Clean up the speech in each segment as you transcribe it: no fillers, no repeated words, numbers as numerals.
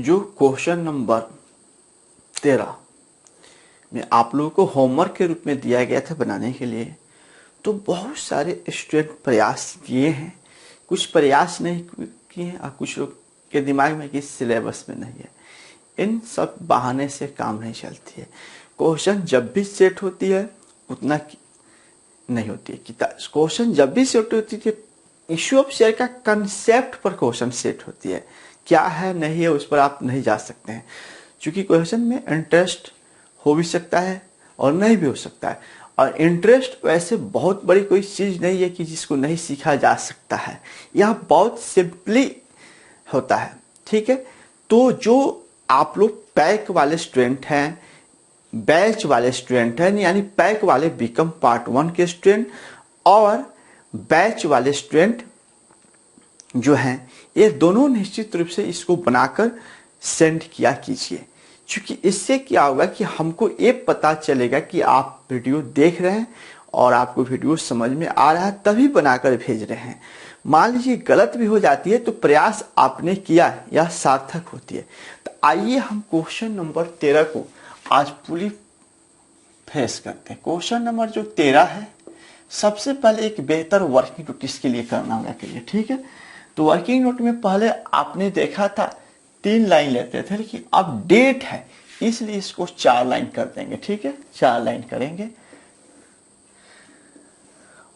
जो question number 13 में आप लोगों को होमवर्क के रूप में दिया गया था बनाने के लिए, तो बहुत सारे स्टूडेंट प्रयास किए हैं, कुछ प्रयास नहीं किए हैं और कुछ लोग के दिमाग में कि सिलेबस में नहीं है। इन सब बहाने से काम नहीं चलती है। क्वेश्चन जब भी सेट होती है उतना नहीं होती है। क्वेश्चन जब भी सेट होती है इश्यू ऑफ शेयर का कंसेप्ट पर क्वेश्चन सेट होती है, क्या है नहीं है उस पर आप नहीं जा सकते हैं, क्योंकि क्वेश्चन में इंटरेस्ट हो भी सकता है और नहीं भी हो सकता है। और इंटरेस्ट वैसे बहुत बड़ी कोई चीज़ नहीं है कि जिसको नहीं सीखा जा सकता है, यह बहुत सिंपली होता है। ठीक है, तो जो आप लोग पैक वाले स्टूडेंट हैं, बैच वाले स्टूडेंट हैं, यानी पैक वाले बीकॉम पार्ट 1 के स्टूडेंट और बैच वाले स्टूडेंट जो हैं, ये दोनों निश्चित रूप से इसको बनाकर सेंड किया कीजिए, क्योंकि इससे क्या होगा कि हमको ये पता चलेगा कि आप वीडियो देख रहे हैं और आपको वीडियो समझ में आ रहा है, तभी बनाकर भेज रहे हैं। मान लीजिए गलत भी हो जाती है तो प्रयास आपने किया यह सार्थक होती है। तो आइए हम क्वेश्चन नंबर 13 को आज पूरी फेस करते हैं। क्वेश्चन नंबर जो 13 है, सबसे पहले एक बेहतर वर्किंग नोट इसके लिए करना होगा के लिए। ठीक है, तो वर्किंग नोट में पहले आपने देखा था 3 लाइन लेते थे, लेकिन अब डेट है इसलिए इसको 4 लाइन कर देंगे। ठीक है, 4 लाइन करेंगे।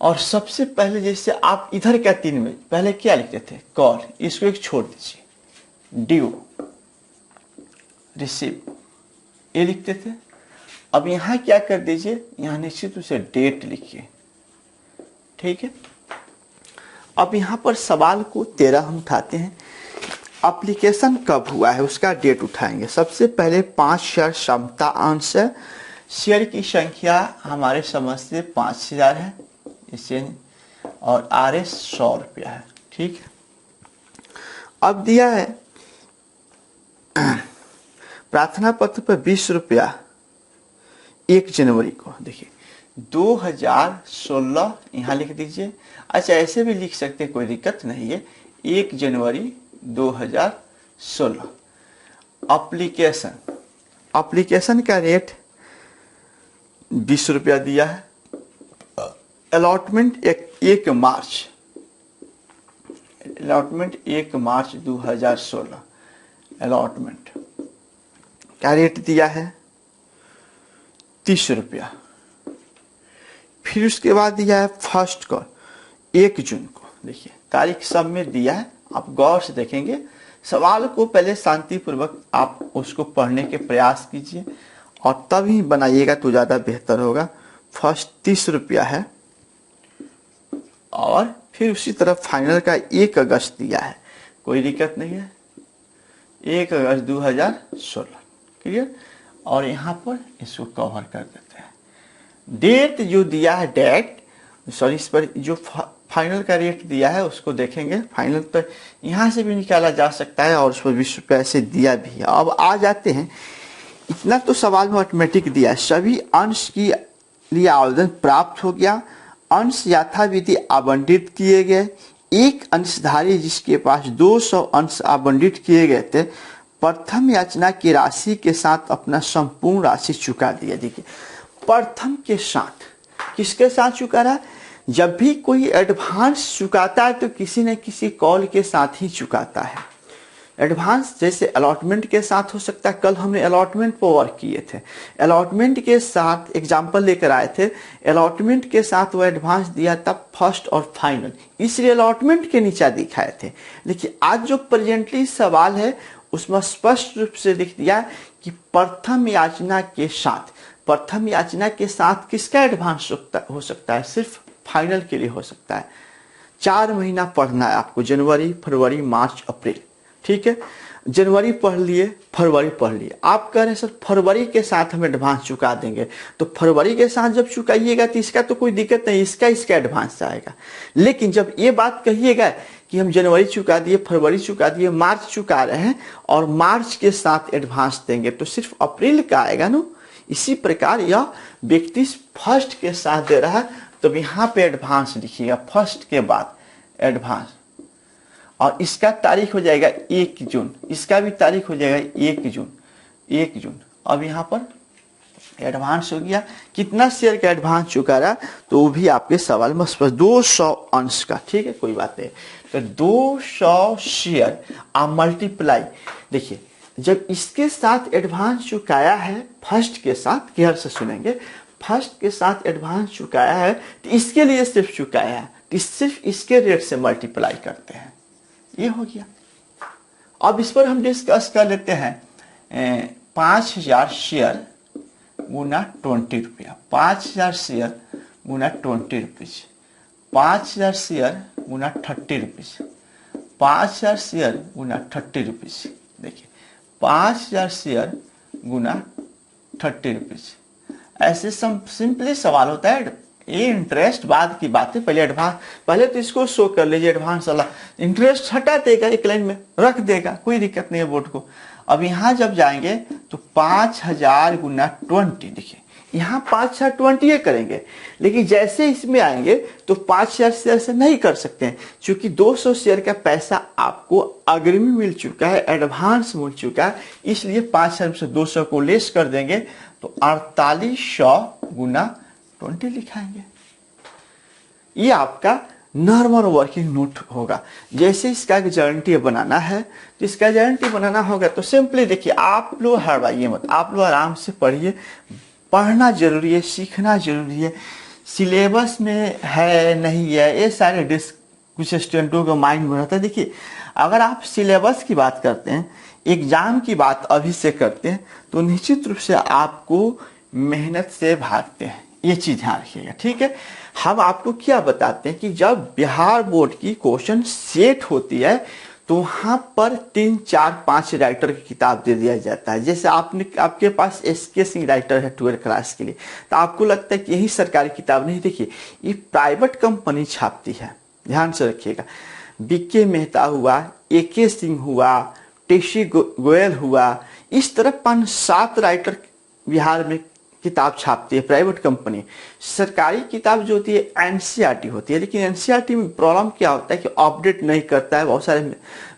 और सबसे पहले जैसे आप इधर क्या 3 में पहले क्या लिखते थे, कॉल, इसको एक छोड़ दीजिए, ड्यू, रिसीव, ये लिखते थे। अब यहां क्या कर दीजिए, यहां निश्चित रूप से डेट लिखिए। ठीक है, अब यहां पर सवाल को 13 हम उठाते हैं। एप्लीकेशन कब हुआ है उसका डेट उठाएंगे। सबसे पहले 5 शेयर क्षमता अंश है, शेयर की संख्या हमारे समझ से 5000 है इसे, और RS 100 रुपया है। ठीक है, अब दिया है प्रार्थना पत्र पर 20 रुपया 1 जनवरी को। देखिए 2016 यहाँ लिख दीजिए। अच्छा, ऐसे भी लिख सकते हैं, कोई दिक्कत नहीं है। 1 जनवरी 2016। एप्लीकेशन का रेट 20 रुपया दिया है। अलॉटमेंट 1 मार्च 2016 अलॉटमेंट का रेट दिया है 30 रुपया। फिर उसके बाद दिया है फर्स्ट कॉल 1 जून को। देखिए तारीख सब में दिया है, आप गौर से देखेंगे। सवाल को पहले शांतिपूर्वक आप उसको पढ़ने के प्रयास कीजिए और तब ही बनाइएगा तो ज़्यादा बेहतर होगा। फर्स्ट 30 रुपया है और फिर उसी तरह फाइनल का 1 अगस्त दिया है, कोई दिक्कत नहीं है, 1 अगस्त 2016। क्लियर, और यहाँ पर इसको कवर कर देते हैं। डेट जो दिया है, इस पर जो फाइनल का रेट दिया है उसको देखेंगे। फाइनल तो यहाँ से भी निकाला जा सकता है और उस पर 20 रुपये से दिया भी है। अब आ जाते हैं, इतना तो सवाल में ऑटोमेटिक दिया है। सभी अंश की लिए आवेदन प्राप्त हो गया, अंश यथाविधि आवंटित किए गए। एक अंशधारी जिसके पास 200 अंश आवंटित किए गए थे, प्रथम याचना की राशि के साथ अपना संपूर्ण राशि चुका दिया। देखिए प्रथम के साथ, किसके साथ चुका रहा? जब भी कोई एडवांस चुकाता है तो किसी न किसी कॉल के साथ ही चुकाता है। एडवांस जैसे अलॉटमेंट के साथ हो सकता है, कल हमने अलॉटमेंट पर वर्क किए थे, अलॉटमेंट के साथ एग्जाम्पल लेकर आए थे, अलॉटमेंट के साथ वो एडवांस दिया तब फर्स्ट और फाइनल, इसलिए अलॉटमेंट के नीचे दिखाए थे। लेकिन आज जो प्रेजेंटली सवाल है उसमें स्पष्ट रूप से लिख दिया कि प्रथम याचना के साथ, प्रथम याचना के साथ किसका एडवांस हो सकता है? सिर्फ फाइनल के लिए हो सकता है। 4 महीना पढ़ना है आपको, जनवरी, फरवरी, मार्च, अप्रैल। ठीक है, जनवरी पढ़ लिए, फरवरी पढ़ लिए। आप कह रहे हैं सर फरवरी के साथ हम एडवांस चुका देंगे, तो फरवरी के साथ जब चुकाइएगा तो इसका तो कोई दिक्कत नहीं, इसका एडवांस आएगा। लेकिन जब ये बात कहिएगा कि हम जनवरी चुका दिए, फरवरी चुका दिए, मार्च चुका रहे हैं और मार्च के साथ एडवांस देंगे, तो सिर्फ अप्रैल का आएगा ना। इसी प्रकार यह व्यक्ति फर्स्ट के साथ दे रहा है, तो यहाँ पे एडवांस लिखिएगा, फर्स्ट के बाद एडवांस। और इसका तारीख हो जाएगा 1 जून, इसका भी तारीख हो जाएगा 1 जून, 1 जून। अब यहाँ पर एडवांस हो गया, कितना शेयर का एडवांस चुका रहा, तो वो भी आपके सवाल में स्पष्ट 200 अंश का, ठीक है, कोई बात नहीं। तो 200 शेयर आप मल्टीप्लाई, देखिए जब इसके साथ एडवांस चुकाया है, फर्स्ट के साथ, केयर से सुनेंगे, फर्स्ट के साथ एडवांस चुकाया है तो इसके लिए सिर्फ चुकाया है, तो सिर्फ इसके रेट से मल्टीप्लाई करते हैं, ये हो गया। अब इस पर हम डिस्कस कर लेते हैं 5000 शेयर गुना 20 रुपया, 5000 शेयर गुना 20 रुपीज, 5000 शेयर गुना 30 रुपीज, 5000 शेयर गुना 30 रुपीज। देखिए 5000 शेयर गुना 30 रुपीज, ऐसे सिंपली सवाल होता है। ये इंटरेस्ट बाद की बात है, पहले एडवांस, पहले तो इसको शो कर लीजिए एडवांस वाला, इंटरेस्ट हटा देगा, एक लाइन में रख देगा, कोई दिक्कत नहीं है बोर्ड को। अब यहाँ जब जाएंगे तो 5000 गुना 20, देखिए यहाँ 5000 20 करेंगे, लेकिन जैसे इसमें आएंगे तो 5000 शेयर से नहीं कर सकते हैं, क्योंकि 200 शेयर का पैसा आपको अग्रिम मिल चुका है, एडवांस मिल चुका है, इसलिए 5000 से 200 को लेस कर देंगे तो 4800 गुना 20 लिखाएंगे। ये आपका नॉर्मल वर्किंग नोट होगा। जैसे इसका गारंटी बनाना है, तो इसका गारंटी बनाना होगा तो सिंपली देखिए, आप लोग हड़बड़ाइए मत, आप लोग आराम से पढ़िए, पढ़ना जरूरी है, सीखना जरूरी है। सिलेबस में है नहीं है, ये सारे डिस्क कुछ स्टूडेंटों का माइंड में रहता है। देखिए अगर आप सिलेबस की बात करते हैं, एग्जाम की बात अभी से करते हैं, तो निश्चित रूप से आपको मेहनत से भागते हैं, ये चीज ध्यान रखिएगा, ठीक है। हम आपको क्या बताते हैं कि जब बिहार बोर्ड की क्वेश्चन सेट होती है तो वहां पर 3, 4, 5 राइटर की किताब दे दिया जाता है। जैसे आपके पास SK सिंह राइटर है 12th क्लास के लिए, तो आपको लगता है कि यही सरकारी किताब नहीं, देखिए ये प्राइवेट कंपनी छापती है, ध्यान से रखिएगा। BK मेहता हुआ, AK सिंह हुआ, TC गोयल हुआ, इस तरह 5-7 राइटर बिहार में किताब छापती है प्राइवेट कंपनी। सरकारी किताब जो होती है NCERT होती है, लेकिन NCERT में प्रॉब्लम क्या होता है कि अपडेट नहीं करता है, बहुत सारे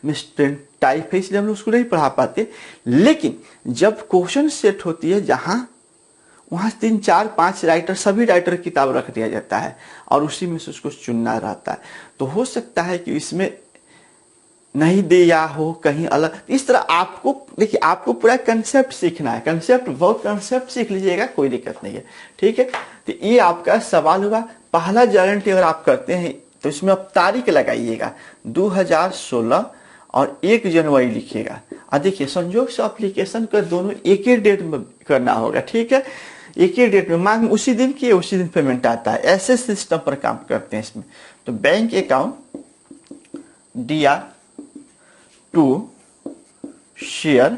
मिसप्रिंट टाइप है, इसलिए हम उसको नहीं पढ़ा पाते। लेकिन जब क्वेश्चन सेट होती है जहां वहां 3, 4, 5 राइटर, सभी राइटर की किताब रख दिया जाता है और उसी में से उसको चुनना रहता है। तो हो सकता है कि इसमें नहीं दिया हो कहीं अलग, इस तरह आपको देखिए, आपको पूरा कंसेप्ट सीखना है, बहुत कंसेप्ट सीख लीजिएगा, कोई दिक्कत नहीं है, ठीक है। तो ये आपका सवाल हुआ। पहला गारंटी अगर आप करते हैं तो इसमें आप तारीख लगाइएगा 2016 और 1 जनवरी लिखिएगा। और देखिए संयोग से एप्लीकेशन का दोनों एक ही डेट में करना होगा, ठीक है, एक ही डेट में, मांग उसी दिन की उसी दिन पेमेंट आता है, ऐसे सिस्टम पर काम करते हैं इसमें। तो bank account DR to share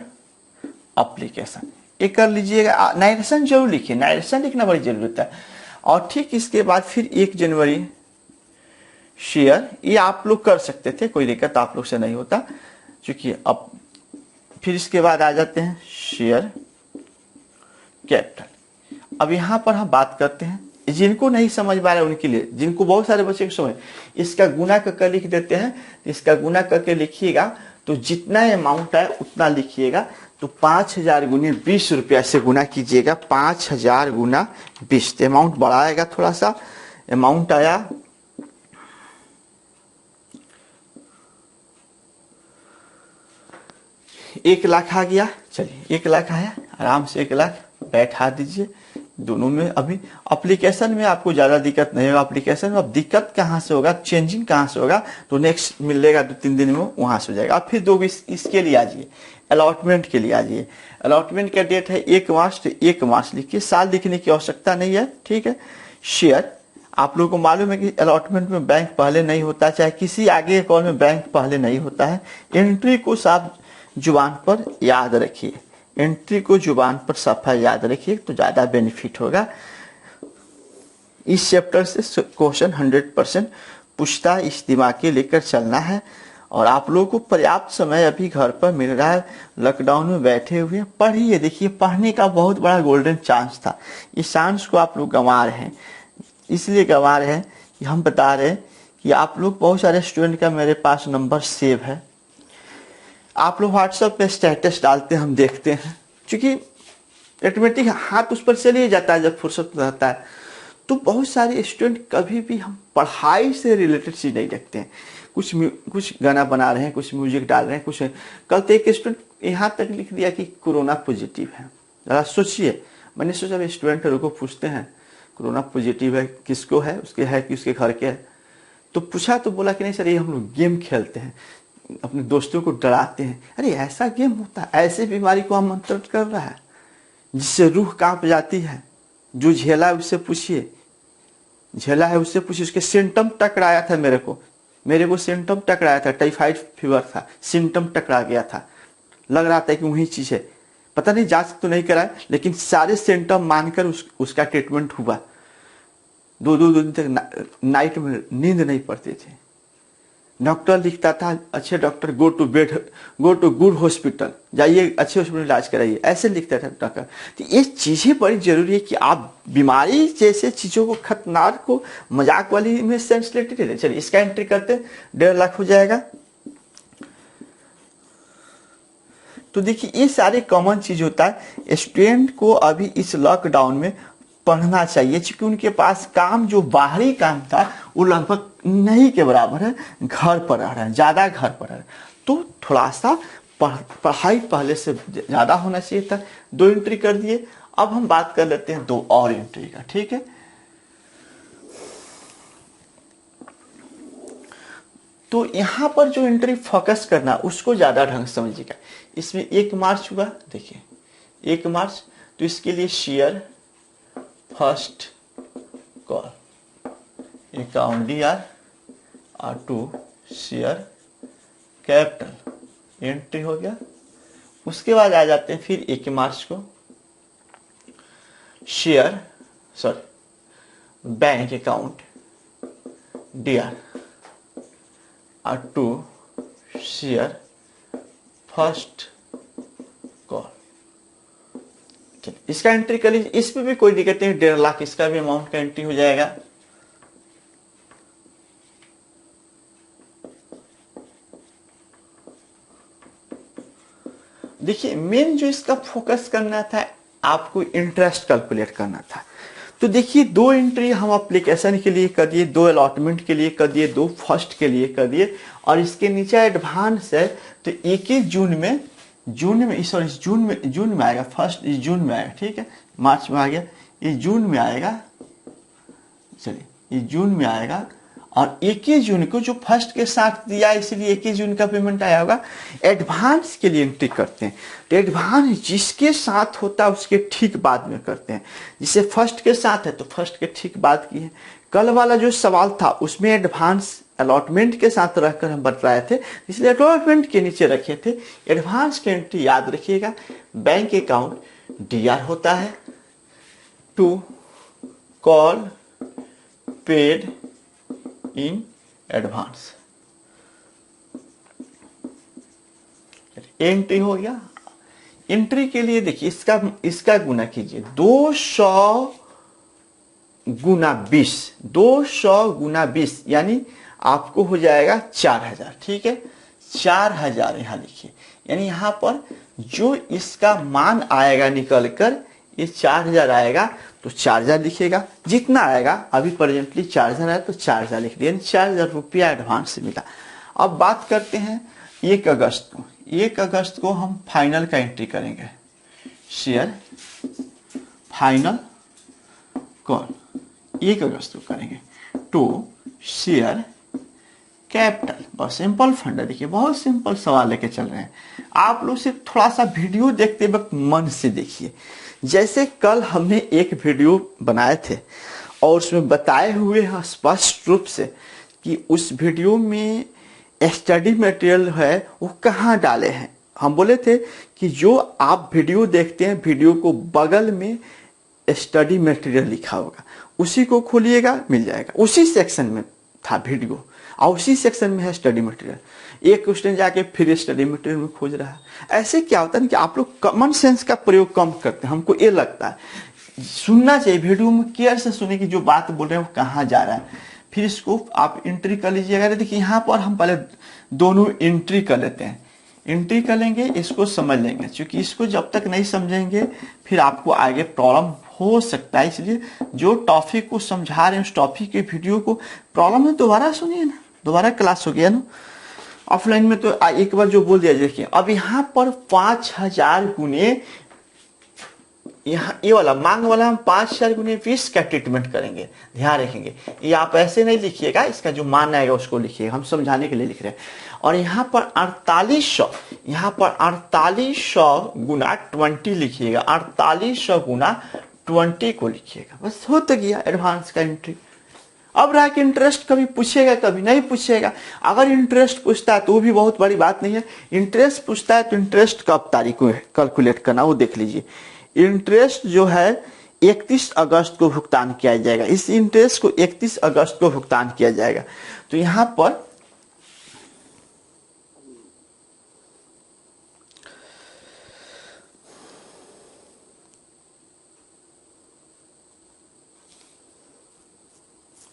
application, ये कर लीजिएगा। नाइरेशन जरूर लिखिए, नाइरेशन लिखना बड़ी जरूरी होता है। और ठीक इसके बाद फिर 1 जनवरी शेयर, ये आप लोग कर सकते थे, कोई दिक्कत आप लोग से नहीं होता, क्योंकि अब फिर इसके बाद आ जाते हैं शेयर कैपिटल। अब यहां पर हम बात करते हैं, जिनको नहीं समझ पा रहे उनके लिए, जिनको बहुत सारे बच्चे को समझ, इसका गुना करके लिख देते हैं। इसका गुना करके लिखिएगा तो जितना अमाउंट है उतना लिखिएगा। तो 5000 गुने 20 रुपया से गुना कीजिएगा, 5000 गुना 20, तो अमाउंट बढ़ाएगा, थोड़ा सा अमाउंट आया 1 लाख आ गया। चलिए 1 लाख आया, आराम से 1 लाख बैठा दीजिए। दोनों में अभी एप्लीकेशन में आपको ज्यादा दिक्कत नहीं होगा। एप्लीकेशन में अब दिक्कत कहाँ से होगा, चेंजिंग कहाँ से होगा, तो नेक्स्ट मिलेगा 2-3 दिन में वहां से हो जाएगा। अब फिर 2 इसके लिए आ जाइए, अलॉटमेंट के लिए आ जाइए। अलॉटमेंट का डेट है 1 मार्च, तो 1 मार्च लिखिए, साल लिखने की आवश्यकता नहीं है, ठीक है। शेयर, आप लोगों को मालूम है कि अलॉटमेंट में बैंक पहले नहीं होता, चाहे किसी आगे कॉल में बैंक पहले नहीं होता है। एंट्री को साफ जुबान पर याद रखिए, एंट्री को जुबान पर सफा याद रखिए तो ज्यादा बेनिफिट होगा। इस चैप्टर से क्वेश्चन 100% पूछता है, इस दिमाग के लेकर चलना है। और आप लोगों को पर्याप्त समय अभी घर पर मिल रहा है, लॉकडाउन में बैठे हुए पढ़िए। देखिए पढ़ने का बहुत बड़ा गोल्डन चांस था, इस चांस को आप लोग गंवा रहे हैं। इसलिए गंवा रहे हैं कि हम बता रहे हैं कि आप लोग बहुत सारे स्टूडेंट का मेरे पास नंबर सेव है, आप लोग व्हाट्सएप पे स्टेटस डालते हैं, हम देखते हैं, क्योंकि ऑटोमेटिक हाथ उस पर चले जाता है जब फुर्सत रहता है। तो बहुत सारे स्टूडेंट कभी भी हम पढ़ाई से रिलेटेड चीज नहीं देखते हैं, कुछ गाना बना रहे हैं, कुछ म्यूजिक डाल रहे हैं, कुछ। कल तो एक स्टूडेंट यहाँ तक लिख दिया कि कोरोना पॉजिटिव है। जरा सोचिए, मैंने सोचा स्टूडेंट को पूछते हैं कोरोना पॉजिटिव है किसको है, उसके है कि उसके घर के है। तो पूछा तो बोला कि नहीं सर, ये हम लोग गेम खेलते हैं, अपने दोस्तों को डराते हैं। अरे ऐसा गेम होता है? ऐसे बीमारी को आमंत्रित कर रहा है जिससे रूह कांप जाती है। जो झेला है उससे पूछिए, झेला है उससे पूछिए। उसके सिम्टम टकराया था मेरे को सिम्टम टकराया था, टाइफाइड फीवर था, सिम्टम टकरा गया था, लग रहा था कि वही चीज है। पता नहीं, जांच तो नहीं कराया, लेकिन सारे सिम्टम मानकर उसका ट्रीटमेंट हुआ। दो दिन तक नाइट में नींद नहीं पड़ती थी। डॉक्टर लिखता था, अच्छे doctor go to good hospital, जाइए अच्छे हॉस्पिटल इलाज कराइए, ऐसे लिखता था डॉक्टर। तो ये चीजें बड़ी जरूरी है कि आप बीमारी जैसे चीजों को, खतरनाक को मजाक वाली में सेंस लेते थे। चलिए इसका एंट्री करते, 1.5 लाख हो जाएगा। तो देखिए ये सारे कॉमन चीज होता है। स्टूडेंट को अभी इस लॉकडाउन में पढ़ना चाहिए, क्योंकि उनके पास काम, जो बाहरी काम था वो लगभग नहीं के बराबर है, घर पर रह रहे हैं, ज्यादा घर पर रह रहे हैं। तो थोड़ा सा पढ़ाई पहले से ज्यादा होना चाहिए था। 2 एंट्री कर दिए। अब हम बात कर लेते हैं 2 और एंट्री का, ठीक है। तो यहां पर जो एंट्री फोकस करना, उसको ज्यादा ढंग से समझिएगा। इसमें 1 मार्च हुआ, देखिए 1 मार्च, तो इसके लिए share first call account DR और 2 शेयर कैपिटल एंट्री हो गया। उसके बाद आ जाते हैं फिर 1 मार्च को बैंक अकाउंट DR और 2 शेयर फर्स्ट कॉल। इसका एंट्री कर लीजिए, इसमें भी कोई दिक्कत नहीं, 1.5 लाख इसका भी अमाउंट का एंट्री हो जाएगा। देखिए मेन जो इसका फोकस करना था, आपको इंटरेस्ट कैलकुलेट करना था। तो देखिए 2 एंट्री हम एप्लीकेशन के लिए कर दिए, 2 अलॉटमेंट के लिए कर दिए, 2 फर्स्ट के लिए कर दिए, और इसके नीचे एडवांस है। तो 21 जून में आएगा, फर्स्ट जून में आएगा, ठीक है। मार्च में आ गया, ये जून में आएगा। चलिए ये जून में आएगा, और 21 जून को जो फर्स्ट के साथ दिया, इसलिए 21 जून का पेमेंट आया होगा। एडवांस के लिए एंट्री करते हैं, तो एडवांस जिसके साथ होता है उसके ठीक बाद में करते हैं। जिसे फर्स्ट के साथ है तो फर्स्ट के ठीक बाद की है। कल वाला जो सवाल था उसमें एडवांस अलॉटमेंट के साथ रहकर हम बताए थे, इसलिए अलॉटमेंट के नीचे रखे थे। एडवांस की एंट्री याद रखिएगा, बैंक अकाउंट DR होता है, 2 call paid in advance, entry हो गया। एंट्री के लिए देखिए इसका गुना कीजिए, 200 गुना 20, 200 गुना 20 यानी आपको हो जाएगा 4000, ठीक है। 4000 यहां लिखिए, यानी यहां पर जो इसका मान आएगा निकल कर, ये 4000 आएगा, तो 4000 लिखिएगा। जितना आएगा, अभी प्रेजेंटली 4000 है तो 4000 लिख दिए, 4000 रुपया एडवांस से मिला। अब बात करते हैं 1 अगस्त को। 1 अगस्त को हम फाइनल का एंट्री करेंगे, शेयर फाइनल कॉल 1 अगस्त को करेंगे, 2 शेयर कैपिटल। बस सिंपल फंड है। देखिए बहुत सिंपल सवाल लेके चल रहे हैं, आप लोग सिर्फ थोड़ा सा वीडियो देखते वक्त मन से देखिए। जैसे कल हमने एक वीडियो बनाए थे और उसमें बताए हुए हैं स्पष्ट रूप से कि उस वीडियो में स्टडी मटेरियल है वो कहाँ डाले हैं। हम बोले थे कि जो आप वीडियो देखते हैं, वीडियो को बगल में स्टडी मटेरियल लिखा होगा, उसी को खोलिएगा, मिल जाएगा। उसी सेक्शन में था वीडियो और उसी सेक्शन में है स्टडी मटेरियल। एक क्वेश्चन जाके फिर स्टडी मटेरियल में खोज रहा है। ऐसे क्या होता है कि आप लोग कॉमन सेंस का प्रयोग कम करते हैं। हमको ये लगता है सुनना चाहिए, वीडियो में केयर से सुने कि जो बात बोल रहे हैं वो कहाँ जा रहा है। फिर इसको आप एंट्री कर लीजिएगा। देखिए यहाँ पर हम पहले दोनों एंट्री कर लेते हैं, एंट्री कर लेंगे, इसको समझ लेंगे, क्योंकि इसको जब तक नहीं समझेंगे फिर आपको आगे प्रॉब्लम हो सकता है। इसलिए जो टॉपिक को समझा रहे हैं उस टॉपिक के वीडियो को प्रॉब्लम है दोबारा सुनिए ना, दोबारा क्लास हो गया ना। ऑफलाइन में तो एक बार जो बोल दिया, देखिए अब यहाँ पर 5000 गुने, यहाँ ये वाला मांग वाला हम 5000 गुने 20 का ट्रीटमेंट करेंगे, ध्यान रखेंगे। ये आप ऐसे नहीं लिखिएगा, इसका जो मान आएगा उसको लिखिएगा, हम समझाने के लिए लिख रहे हैं। और यहाँ पर 4800, यहाँ पर 4800 गुना 20 लिखिएगा, 4800 गुना 20 को लिखिएगा, बस हो तो गया एडवांस का एंट्री। अब रहा कि इंटरेस्ट कभी पूछेगा कभी नहीं पूछेगा। अगर इंटरेस्ट पूछता है तो वो भी बहुत बड़ी बात नहीं है। इंटरेस्ट पूछता है तो इंटरेस्ट कब तारीख को कैलकुलेट करना वो देख लीजिए। इंटरेस्ट जो है 31 अगस्त को भुगतान किया जाएगा, इस इंटरेस्ट को 31 अगस्त को भुगतान किया जाएगा। तो यहां पर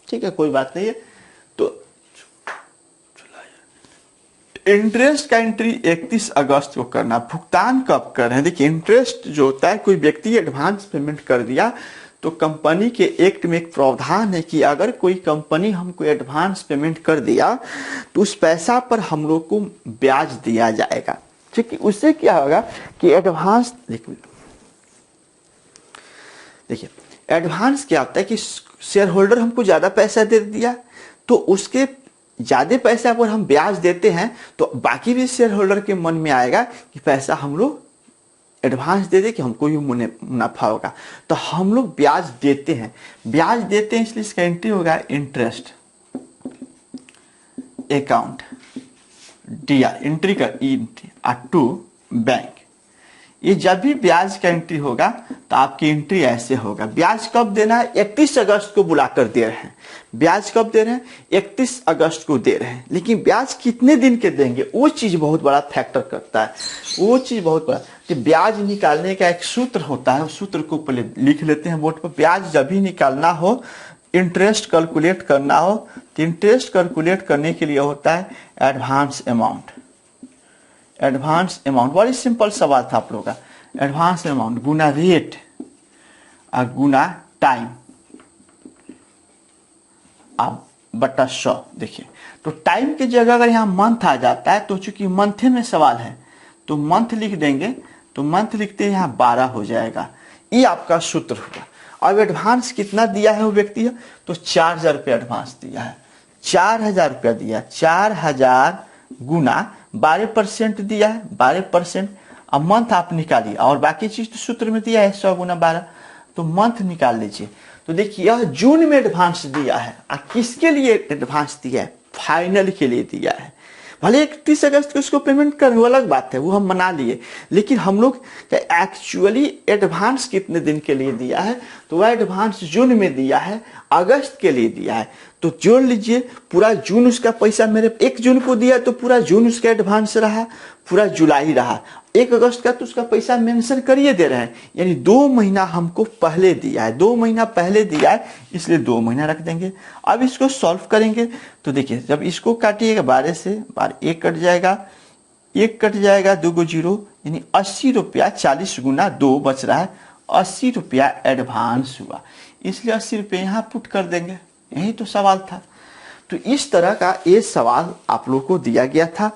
ठीक है, कोई बात नहीं है। तो इंटरेस्ट का एंट्री 31 अगस्त को करना। भुगतान कब कर रहे हैं, देखिए इंटरेस्ट जो होता है, कोई व्यक्ति एडवांस पेमेंट कर दिया तो कंपनी के एक्ट में एक प्रावधान है कि अगर कोई कंपनी हमको एडवांस पेमेंट कर दिया तो उस पैसा पर हम लोग को ब्याज दिया जाएगा। ठीक है, उससे क्या होगा कि एडवांस, देखिए एडवांस क्या होता है कि शेयर होल्डर हमको ज्यादा पैसा दे दिया तो उसके ज्यादा पैसा पर हम ब्याज देते हैं तो बाकी भी शेयर होल्डर के मन में आएगा कि पैसा हम लोग एडवांस दे दे कि हमको भी मुनाफा होगा, तो हम लोग ब्याज देते हैं। ब्याज देते हैं इसलिए इसका एंट्री होगा इंटरेस्ट अकाउंट डीआर, एंट्री का एंट्री टू बैंक। ये जब भी ब्याज का एंट्री होगा तो आपकी एंट्री ऐसे होगा। ब्याज कब देना है, 31 अगस्त को बुलाकर दे रहे हैं। ब्याज कब दे रहे हैं, 31 अगस्त को दे रहे हैं। लेकिन ब्याज कितने दिन के देंगे वो चीज बहुत बड़ा फैक्टर करता है, वो चीज बहुत बड़ा। कि ब्याज निकालने का एक सूत्र होता है, उस सूत्र को पहले लिख लेते हैं बोर्ड पर। ब्याज जब भी निकालना हो, इंटरेस्ट कैलकुलेट करना हो, तो इंटरेस्ट कैलकुलेट करने के लिए होता है एडवांस अमाउंट। एडवांस अमाउंट बड़ी सिंपल सवाल था आप लोगों का। एडवांस अमाउंट गुना रेट और गुना टाइम अब बटा 100। देखिए तो टाइम की जगह अगर यहाँ मंथ आ जाता है तो चूंकि मंथे में सवाल है तो मंथ लिख देंगे, तो मंथ लिखते हैं यहाँ 12 हो जाएगा। ये आपका सूत्र हुआ। अब एडवांस कितना दिया है वो व्यक्ति है तो 4000 रुपया एडवांस दिया है, 4000 रुपया दिया, 4000 गुना 12% दिया है, 12%। अब मंथ आप निकालिए और बाकी चीज तो सूत्र में दिया है 100 गुना 12, तो मंथ निकाल लीजिए। तो देखिए यह जून में एडवांस दिया है। किसके लिए एडवांस दिया है, फाइनल के लिए दिया है। भले 31 अगस्त को उसको पेमेंट करने वो अलग बात है, वो हम मना लिए, लेकिन हम लोग एक्चुअली एडवांस कितने दिन के लिए दिया है तो वह एडवांस जून में दिया है, अगस्त के लिए दिया है। तो जोड़ लीजिए, पूरा जून उसका पैसा मेरे 1 जून को दिया तो पूरा जून उसका एडवांस रहा, पूरा जुलाई रहा। 1 अगस्त का तो उसका पैसा मेंशन करिए दे रहे हैं, यानी 2 महीना हमको पहले दिया है, 2 महीना पहले दिया है, इसलिए 2 महीना रख देंगे। अब इसको सॉल्व करेंगे तो देखिए जब इसको काटिएगा 12 से 12 1 कट जाएगा, 1 कट जाएगा, 2 को 0, यानी 80 रुपया, 40 गुना 2 बच रहा है, 80 रुपया एडवांस हुआ, इसलिए 80 रुपये यहाँ पुट कर देंगे। यही तो सवाल था। तो इस तरह का ये सवाल आप लोग को दिया गया था।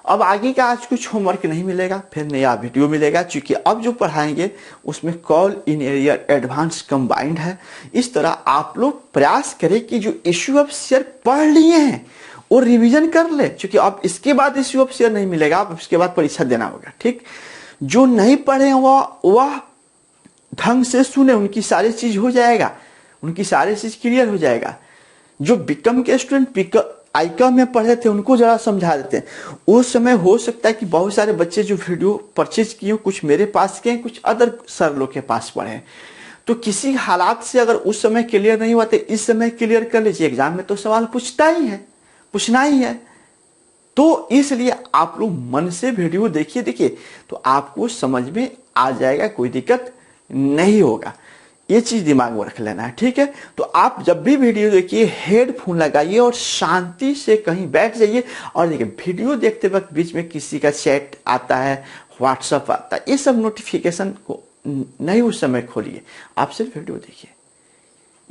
अब आगे का आज कुछ होमवर्क नहीं मिलेगा, फिर नया वीडियो मिलेगा, क्योंकि अब जो पढ़ाएंगे उसमें call in arrear advance combined है। इस तरह आप लोग प्रयास करें कि जो इश्यू ऑफ शेयर पढ़ लिए हैं वो रिवीजन कर ले, क्योंकि अब इसके बाद इश्यू ऑफ शेयर नहीं मिलेगा, अब इसके बाद परीक्षा देना होगा। ठीक, जो नहीं पढ़े वह ढंग से सुने, उनकी सारी चीज हो जाएगा, उनकी सारी चीज क्लियर हो जाएगा। जो बीकॉम के स्टूडेंट आईकॉम में पढ़े थे उनको जरा समझा देते हैं। उस समय हो सकता है कि बहुत सारे बच्चे जो वीडियो परचेज किए कुछ मेरे पास के, कुछ अदर सर लोग के पास पढ़े, तो किसी हालात से अगर उस समय क्लियर नहीं हुआ तो इस समय क्लियर कर लीजिए। एग्जाम में तो सवाल पूछता ही है, पूछना ही है, तो इसलिए आप लोग मन से वीडियो देखिए तो आपको समझ में आ जाएगा, कोई दिक्कत नहीं होगा। ये चीज दिमाग में रख लेना है, ठीक है। तो आप जब भी वीडियो देखिए हेडफोन लगाइए और शांति से कहीं बैठ जाइए और देखिए वीडियो देखते वक्त बीच में किसी का चैट आता है, व्हाट्सएप आता है, ये सब नोटिफिकेशन को नहीं उस समय खोलिए, आप सिर्फ वीडियो देखिए।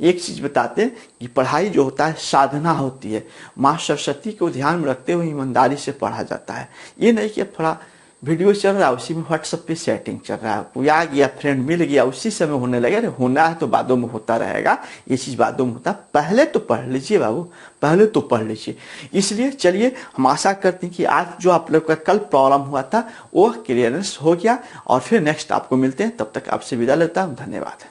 एक चीज बताते हैं कि पढ़ाई जो होता है साधना होती है, माँ सरस्वती को ध्यान में रखते हुए ईमानदारी से पढ़ा जाता है। ये नहीं कि अब थोड़ा वीडियो चल रहा है उसी में व्हाट्सएप पे सेटिंग चल रहा है, कोई आ गया फ्रेंड मिल गया उसी समय होने लगे, अरे होना है तो बादों में होता रहेगा, ये चीज बादों में होता, पहले तो पढ़ लीजिए बाबू, पहले तो पढ़ लीजिए। इसलिए चलिए हम आशा करते हैं कि आज जो आप लोग का कल प्रॉब्लम हुआ था वो क्लियरेंस हो गया, और फिर नेक्स्ट आपको मिलते हैं, तब तक आपसे विदा लेता हूँ, धन्यवाद।